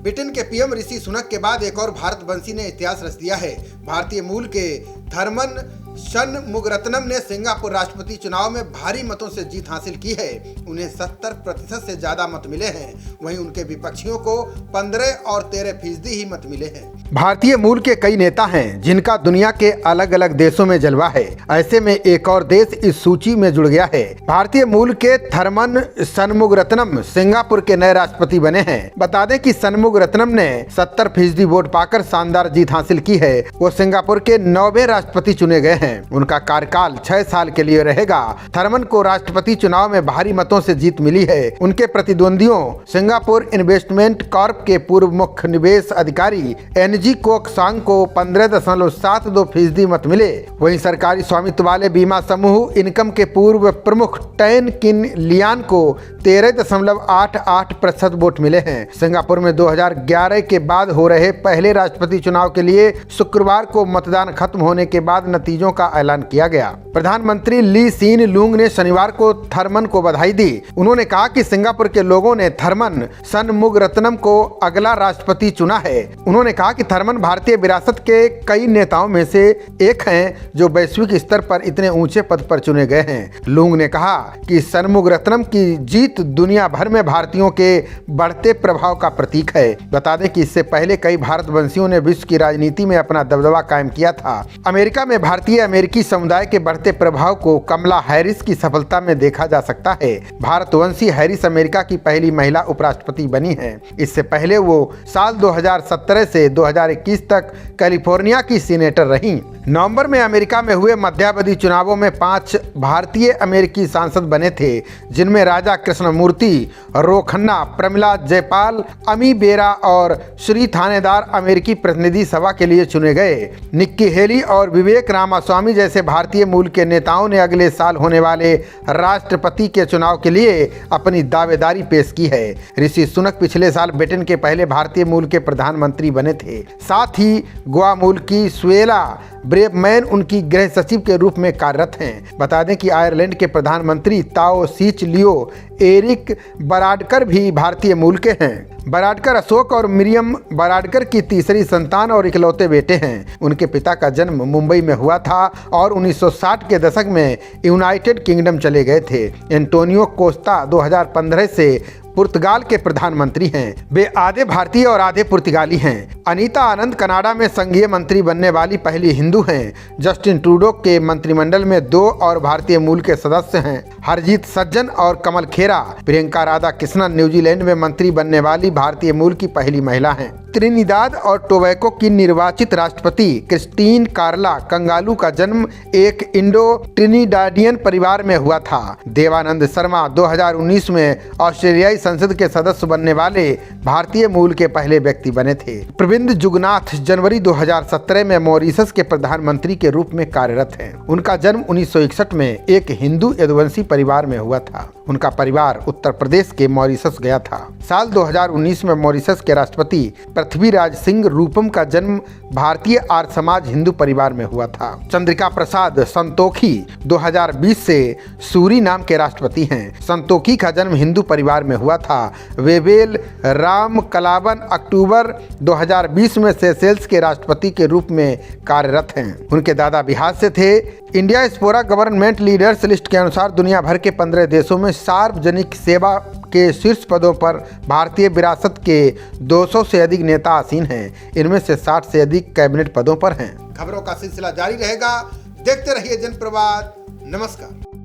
Britain के PM Rishi Sunak के बाद एक और भारतवंशी ने इतिहास रच दिया है। भारतीय मूल के थरमन षणमुगरत्नम ने सिंगापुर राष्ट्रपति चुनाव में भारी मतों से जीत हासिल की है। उन्हें 70% से ज्यादा मत मिले हैं। वहीं उनके विपक्षियों को 15 और 13% ही मत मिले हैं। भारतीय मूल के कई नेता हैं जिनका दुनिया के अलग अलग देशों में जलवा है। ऐसे में एक और देश इस सूची में जुड़ गया है। भारतीय मूल के थरमन षणमुगरत्नम सिंगापुर के नए राष्ट्रपति बने हैं। बता दें कि षणमुगरत्नम ने 70% वोट पाकर शानदार जीत हासिल की है। वो सिंगापुर के 9वें राष्ट्रपति चुने गए हैं। उनका कार्यकाल 6 साल के लिए रहेगा। थरमन को राष्ट्रपति चुनाव में भारी मतों से जीत मिली है। उनके प्रतिद्वंदियों सिंगापुर इन्वेस्टमेंट कॉर्प के पूर्व मुख्य निवेश अधिकारी एनजी कोक सांग को 15.72% मत मिले। वहीं सरकारी स्वामित्व वाले बीमा समूह इनकम के पूर्व प्रमुख टैन किन लियान को 13.88% वोट मिले हैं। सिंगापुर में 2011 के बाद हो रहे पहले राष्ट्रपति चुनाव के लिए शुक्रवार को मतदान खत्म होने के बाद नतीजों का ऐलान किया गया। प्रधानमंत्री ली सीन लूंग ने शनिवार को थरमन को बधाई दी। उन्होंने कहा कि सिंगापुर के लोगों ने थरमन षणमुगरत्नम को अगला राष्ट्रपति चुना है। उन्होंने कहा कि थरमन भारतीय विरासत के कई नेताओं में से एक हैं जो वैश्विक स्तर पर इतने ऊंचे पद पर चुने गए हैं। लूंग ने कहा कि षणमुगरत्नम की जीत दुनिया भर में भारतीयों के बढ़ते प्रभाव का प्रतीक है। बता दें कि इससे पहले कई भारतवंशियों ने विश्व की राजनीति में अपना दबदबा कायम किया था। अमेरिका में भारतीय अमेरिकी समुदाय के बढ़ते प्रभाव को कमला हैरिस की सफलता में देखा जा सकता है। भारतवंशी हैरिस अमेरिका की पहली महिला उपराष्ट्रपति बनी हैं। इससे पहले वो साल 2017 से 2021 तक कैलिफोर्निया की सीनेटर रहीं। नवंबर में अमेरिका में हुए मध्यावधि चुनावों में 5 भारतीय अमेरिकी सांसद बने थे, जिनमें राजा कृष्णमूर्ति, रो खन्ना, प्रमिला जयपाल, अमी बेरा और श्री थानेदार अमेरिकी प्रतिनिधि सभा के लिए चुने गए। निक्की हेली और विवेक रामास्वामी जैसे भारतीय मूल के नेताओं ने अगले साल होने वाले राष्ट्रपति के चुनाव के लिए अपनी दावेदारी पेश की है। ऋषि सुनक पिछले साल ब्रिटेन के पहले भारतीय मूल के प्रधानमंत्री बने थे। साथ ही गोवा मूल की सुएला ब्रेवमैन उनकी गृह सचिव के रूप में कार्यरत हैं। बता दें कि आयरलैंड के प्रधानमंत्री ताओ सीच लियो एरिक बराडकर भी भारतीय मूल के हैं। बराडकर अशोक और मिरियम बराडकर की तीसरी संतान और इकलौते बेटे हैं। उनके पिता का जन्म मुंबई में हुआ था और 1960 के दशक में यूनाइटेड किंगडम चले गए थे। एंटोनियो कोस्टा 2015 से पुर्तगाल के प्रधानमंत्री हैं। वे आधे भारतीय और आधे पुर्तगाली हैं। अनीता आनंद कनाडा में संघीय मंत्री बनने वाली पहली हिंदू हैं। जस्टिन ट्रूडो के मंत्रिमंडल में 2 और भारतीय मूल के सदस्य हैं। हरजीत सज्जन और कमल खेरा। प्रियंका राधा कृष्णन न्यूजीलैंड में मंत्री बनने वाली भारतीय मूल की पहली महिला हैं। त्रिनिदाद और टोबैको की निर्वाचित राष्ट्रपति क्रिस्टीन कार्ला कंगालू का जन्म एक इंडो ट्रिनिडाडियन परिवार में हुआ था। देवानंद शर्मा 2019 में ऑस्ट्रेलियाई संसद के सदस्य बनने वाले भारतीय मूल के पहले व्यक्ति बने थे। प्रविंद जुगनाथ जनवरी 2017 में मॉरिशस के प्रधानमंत्री के रूप में कार्यरत हैं। उनका जन्म 1961 में एक हिंदू यदुवंशी परिवार में हुआ था। उनका परिवार उत्तर प्रदेश के मॉरिशस गया था। साल 2019 में मॉरिशस के राष्ट्रपति पृथ्वीराज सिंह रूपम का जन्म भारतीय आर्य समाज हिंदू परिवार में हुआ था। चंद्रिका प्रसाद संतोखी 2020 से सूरीनाम के राष्ट्रपति हैं। संतोखी का जन्म हिंदू परिवार में हुआ था। वेवेल राम कलावन अक्टूबर 2020 में सेशेल्स के राष्ट्रपति के रूप में कार्यरत हैं। उनके दादा बिहार से थे। India Spora government leaders list के अनुसार दुनिया भर के 15 देशों में सार्वजनिक सेवा के शीर्ष पदों पर भारतीय विरासत के 200 से अधिक नेता आसीन हैं। इनमें से 60 से अधिक कैबिनेट पदों पर हैं। खबरों का सिलसिला जारी रहेगा। देखते रहिए जनप्रवाद। नमस्कार।